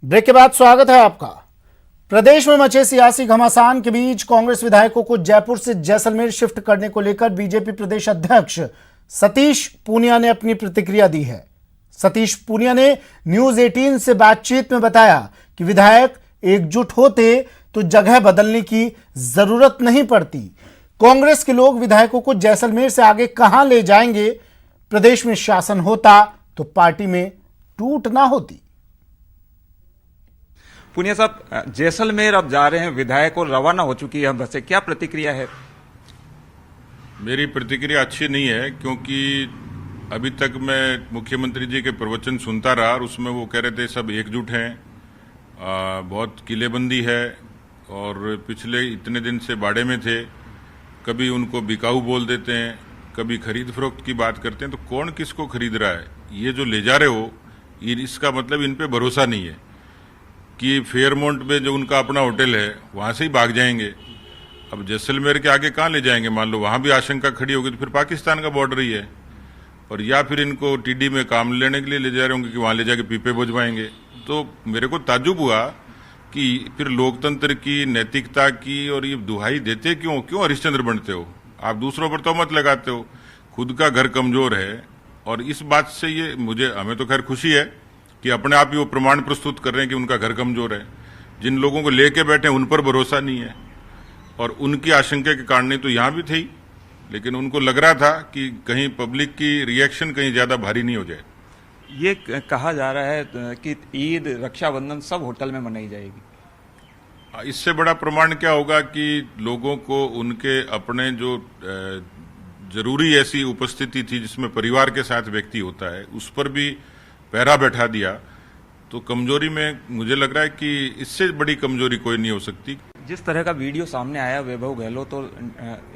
Break के बाद स्वागत है आपका। प्रदेश में मचे सियासी घमासान के बीच कांग्रेस विधायकों को जयपुर से जैसलमेर शिफ्ट करने को लेकर बीजेपी प्रदेश अध्यक्ष सतीश पूनिया ने अपनी प्रतिक्रिया दी है। सतीश पूनिया ने न्यूज 18 से बातचीत में बताया कि विधायक एकजुट होते तो जगह बदलने की जरूरत नहीं पड़ती। कांग्रेस के लोग विधायकों को जैसलमेर से आगे कहां ले जाएंगे? प्रदेश में शासन होता तो पार्टी में टूट ना होती। पूनिया साहब, जैसलमेर अब जा रहे हैं, विधायक और रवाना हो चुकी है बसें, क्या प्रतिक्रिया है? मेरी प्रतिक्रिया अच्छी नहीं है, क्योंकि अभी तक मैं मुख्यमंत्री जी के प्रवचन सुनता रहा और उसमें वो कह रहे थे सब एकजुट हैं, बहुत किलेबंदी है और पिछले इतने दिन से बाड़े में थे। कभी उनको बिकाऊ बोल देते हैं, कभी खरीद फरोख्त की बात करते हैं। तो कौन किसको खरीद रहा है? ये जो ले जा रहे हो, इसका मतलब इन पे भरोसा नहीं है कि फेयरमाउंट में जो उनका अपना होटल है वहां से ही भाग जाएंगे। अब जैसलमेर के आगे कहाँ ले जाएंगे? मान लो वहां भी आशंका खड़ी होगी तो फिर पाकिस्तान का बॉर्डर ही है। और या फिर इनको टीडी में काम लेने के लिए ले जा रहे होंगे कि वहां ले जाके पीपे बुझवाएंगे। तो मेरे को ताज्जुब हुआ कि फिर लोकतंत्र की, नैतिकता की और ये दुहाई देते क्यों हरिश्चंद्र बनते हो? आप दूसरों पर तोहमत लगाते हो, खुद का घर कमजोर है। और इस बात से ये हमें तो खैर खुशी है कि अपने आप ही वो प्रमाण प्रस्तुत कर रहे हैं कि उनका घर कमजोर है। जिन लोगों को लेके बैठे उन पर भरोसा नहीं है और उनकी आशंका के कारण तो यहां भी थी, लेकिन उनको लग रहा था कि कहीं पब्लिक की रिएक्शन कहीं ज्यादा भारी नहीं हो जाए। ये कहा जा रहा है कि ईद, रक्षाबंधन सब होटल में मनाई जाएगी। इससे बड़ा प्रमाण क्या होगा कि लोगों को उनके अपने जो जरूरी ऐसी उपस्थिति थी जिसमें परिवार के साथ व्यक्ति होता है, उस पर भी पहरा बैठा दिया। तो कमजोरी में मुझे लग रहा है कि इससे बड़ी कमजोरी कोई नहीं हो सकती। जिस तरह का वीडियो सामने आया वैभव गहलोत और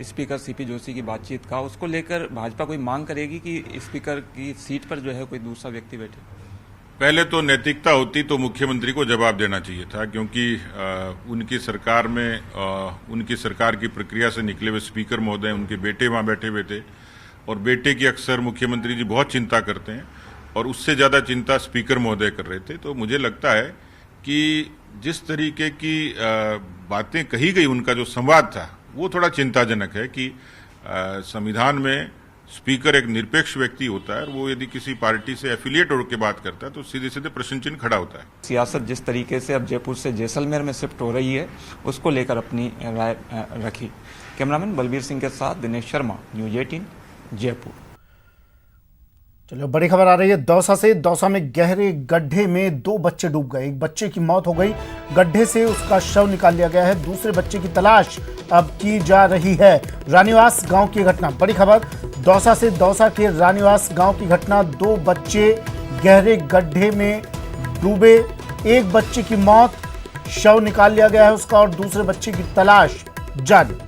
स्पीकर सीपी जोशी की बातचीत का, उसको लेकर भाजपा कोई मांग करेगी कि स्पीकर की सीट पर जो है कोई दूसरा व्यक्ति बैठे? पहले तो नैतिकता होती तो मुख्यमंत्री को जवाब देना चाहिए था, क्योंकि उनकी सरकार में उनकी सरकार की प्रक्रिया से निकले हुए स्पीकर महोदय, उनके बेटे वहां बैठे हुए थे और बेटे की अक्सर मुख्यमंत्री जी बहुत चिंता करते हैं और उससे ज्यादा चिंता स्पीकर महोदय कर रहे थे। तो मुझे लगता है कि जिस तरीके की बातें कही गई, उनका जो संवाद था वो थोड़ा चिंताजनक है कि संविधान में स्पीकर एक निरपेक्ष व्यक्ति होता है और वो यदि किसी पार्टी से एफिलिएट होकर के बात करता है तो सीधे सीधे प्रश्न चिन्ह खड़ा होता है। सियासत जिस तरीके से अब जयपुर से जैसलमेर में शिफ्ट हो रही है, उसको लेकर अपनी राय रखी। कैमरामैन बलबीर सिंह के साथ दिनेश शर्मा, न्यूज 18 जयपुर। चलो, बड़ी खबर आ रही है दौसा से। दौसा में गहरे गड्ढे में 2 बच्चे डूब गए। एक बच्चे की मौत हो गई, गड्ढे से उसका शव निकाल लिया गया है। दूसरे बच्चे की तलाश अब की जा रही है। रानीवास गांव की घटना, बड़ी खबर दौसा से। दौसा के रानीवास गांव की घटना, 2 बच्चे गहरे गड्ढे में डूबे। एक बच्चे की मौत, शव निकाल लिया गया है उसका और दूसरे बच्चे की तलाश जारी।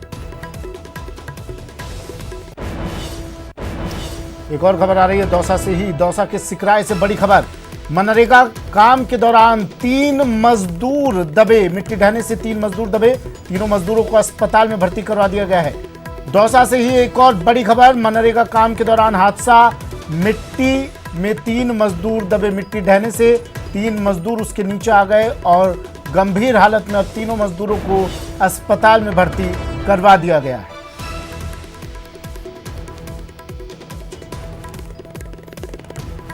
एक और खबर आ रही है दौसा से ही। दौसा के सिकराय से बड़ी खबर, मनरेगा काम के दौरान 3 मजदूर दबे। मिट्टी ढहने से 3 मजदूर दबे। तीनों मजदूरों को अस्पताल में भर्ती करवा दिया गया है। दौसा से ही एक और बड़ी खबर, मनरेगा काम के दौरान हादसा, मिट्टी में 3 मजदूर दबे। मिट्टी ढहने से 3 मजदूर उसके नीचे आ गए और गंभीर हालत में अब तीनों मजदूरों को अस्पताल में भर्ती करवा दिया गया है।